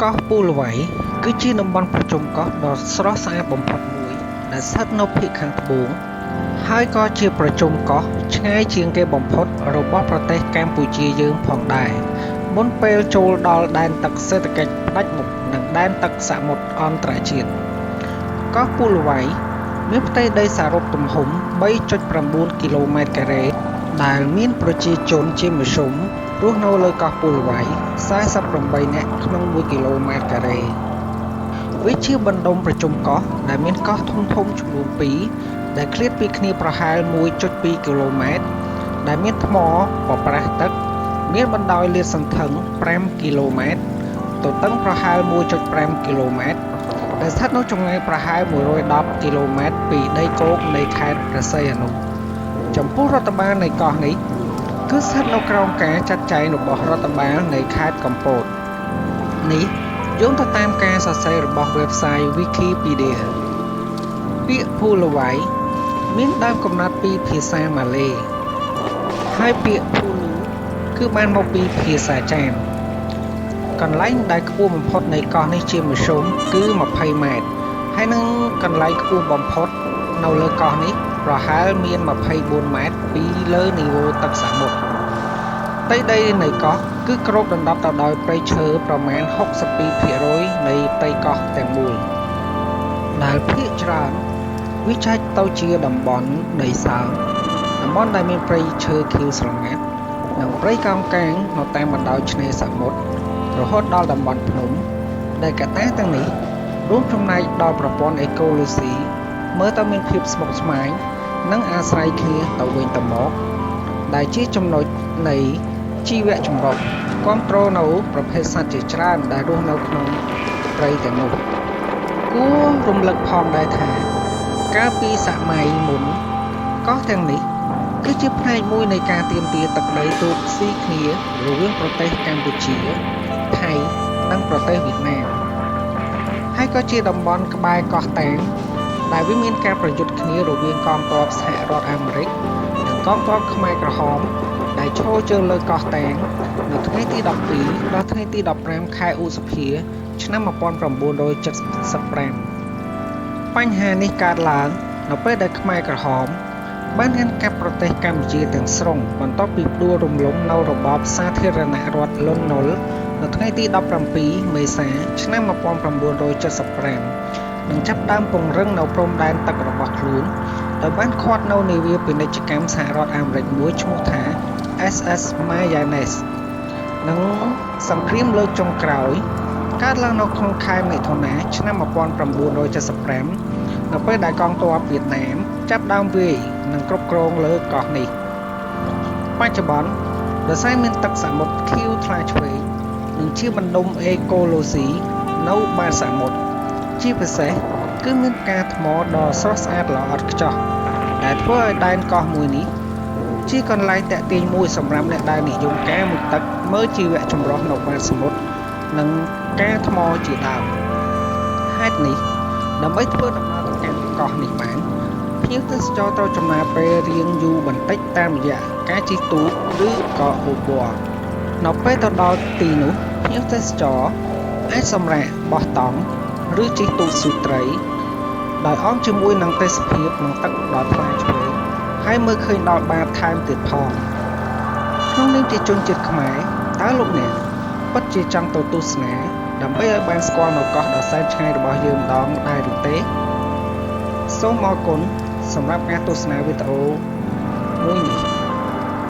កោះពូលវ៉ៃគឺជាតំបន់ប្រជុំកោះដ៏ស្រស់ស្អាតបំផុតមួយដែលស្ថិតនៅភាគខាងត្បូងហើយក៏ជាប្រជុំកោះឆ្ងាយជាងគេបំផុតរបស់ប្រទេសកម្ពុជាយើងផងដែរមុនពេលចូលដល់ដែនទឹកសេដ្ឋកិច្ចផ្ដាច់មុខនិងដែនទឹកសមុទ្រអន្តរជាតិកោះពូលវ៉ៃមានផ្ទៃដីសរុបទំហំ 3.9 គីឡូម៉ែត្រការ៉េដែលមានប្រជាជនជាមធ្យមរស់នៅលើកោះពូលវ៉ៃ48នាក់ក្នុង1គីឡូម៉ែត្រការ៉េវាជាបណ្ដុំប្រជុំកោះដែលមានកោះធំៗចំនួន2ដែលឃ្លាតពីគ្នាប្រហែល 1.2 គីឡូម៉ែត្រដែលមានថ្មបប្រាស់ទឹកមានបណ្ដោយលាតសន្ធឹង5គីឡូម៉ែត្រទទឹងប្រហែល 1.5 គីឡូម៉ែត្រដែលស្ថិតនៅចម្ងាយប្រហែល110គីឡូម៉ែត្រពីដីគោកនៃខេត្តព្រះសីហនុចំពោះរដ្ឋបាលនៃកោះនេះគឺស្ថិតនៅក្រោមការចាត់ចែងរបស់រដ្ឋបាលនៃខេត្តកំពតនេះយោងទៅតាមការសរសេររបស់ website Wikipedia ពាក្យភូលវ៉ៃមានដើមកំណត់ពីភាសាម៉ាឡេហើយពាក្យភូលូគឺបានមកពីភាសាចាម កន្លែងដែលខ្ពស់បំផុតនៃកោះនេះជាមធ្យមគឺ20ម៉ែត្រហើយនឹងកន្លែងខ្ពស់បំផុតនៅលើកោះនេះប្រហែលមាន24ម៉ែត្រពីលើនីវ៉ូទឹកសមុទ្រផ្ទៃដីនៃកោះគឺគ្របដណ្ដប់ទៅដោយព្រៃឈើប្រមាណ 62% នៃផ្ទៃកោះទាំងមូលដែលភាគច្រើនវាចែកទៅជាតំបន់ដីសើមតំបន់ដែលមានព្រៃឈើខៀវស្រងាត់និងព្រៃកោងកាងនៅតាមបណ្ដោយឆ្នេរសមុទ្ររហូតដល់តំបន់ភ្នំដែលកត្តាទាំងនេះរួមចំណែកដល់ប្រព័ន្ធអេកូឡូស៊ីមើលទៅមានភាពស្មុគស្មាញនិងអាស្រ័យគ្នាទៅវិញទៅមកដែលជាចំណុចនៃជីវៈចម្រុះគ្រប់គ្រងនៅប្រភេទសត្វជាច្រើនដែលរស់នៅក្នុងព្រៃទាំងនោះគួររំលឹកផងដែរថាកាលពីសម័យមុនកោះទាំងនេះគឺជាផ្នែកមួយនៃការទាមទារទឹកដីទូតស៊ីគ្នារវាងប្រទេសកម្ពុជាថៃនិងប្រទេសវៀតណាមហើយក៏ជាតំបន់ក្បែរកោះតាងដែលវាមានការប្រយុទ្ធគ្នារវាងកងទ័ពសហរដ្ឋអាមេរិកនិងកងទ័ពខ្មែរក្រហមដែលឈរជើងលើកោះតាងនៅថ្ងៃទី12ដល់ថ្ងៃទី15ខែឧសភាឆ្នាំ1975បញ្ហានេះកើតឡើងនៅពេលដែលខ្មែរក្រហមបានកាន់កាប់ប្រទេសកម្ពុជាទាំងស្រុងបន្ទាប់ពីផ្ដួលរំលំនៅរបបសាធារណរដ្ឋលន់នល់នៅថ្ងៃទី17មេសាឆ្នាំ1975និងចាប់ផ្ដើមពង្រឹងនៅព្រំដែនទឹករបស់ខ្លួនដោយបានឃាត់នៅនាវាពាណិជ្ជកម្មសហរដ្ឋអាមេរិកមួយឈ្មោះថា SS Mayanes និងសង្គ្រាមលើកចុងក្រោយកើតឡើងនៅក្នុងខែមិថុនាឆ្នាំ1975នៅពេលដែលកងទ័ពវៀតណាមចាប់ដើមវាយនិងគ្រប់គ្រងលើកោះនេះបច្ចុប្បន្នដោយសារមានទឹកសមុទ្រខៀវថ្លាឈ្វេងនិងជាបណ្ដុំអេកូឡូស៊ីនៅបាតសមុទ្រជាពិសេសគឺមានផ្កាថ្មដ៏ស្រស់ស្អាតល្អឥតខ្ចោះដែលធ្វើឲ្យដែនកោះមួយនេះជាកន្លែងទាក់ទាញមួយសម្រាប់អ្នកដែលនិយមការមុជទឹកមើលជីវៈចម្រុះនៅបាតសមុទ្រនិងការថ្មជាដើមហេតុនេះដើម្បីធ្វើដំណើរទៅកាន់កោះនេះបានភ្ញៀវទេសចរត្រូវចំណាយពេលរៀងយូរបន្តិចតាមរយៈការជិះទូកឬក៏អូប័រនៅពេលទៅដល់ទីនោះភ្ញៀវទេសចរអាចសម្រាកបោះតង់ឬជិះទូកស៊ូត្រីដោយអមជាមួយនឹងទេសភាពនិងទឹកដ៏ថ្លាឈ្វេងហើយមើលឃើញដល់បាតថែមទៀតផងក្នុងនាមជាជនជាតិខ្មែរតើលោកអ្នកពិតជាចង់ទៅទស្សនាដើម្បីឲ្យបានស្គាល់នៅកោះដ៏សែនឆ្ងាយរបស់យើងម្ដងដែរឬទេសូមអរគុណសម្រាប់ការទស្សនាវីដេអូមួយនេះ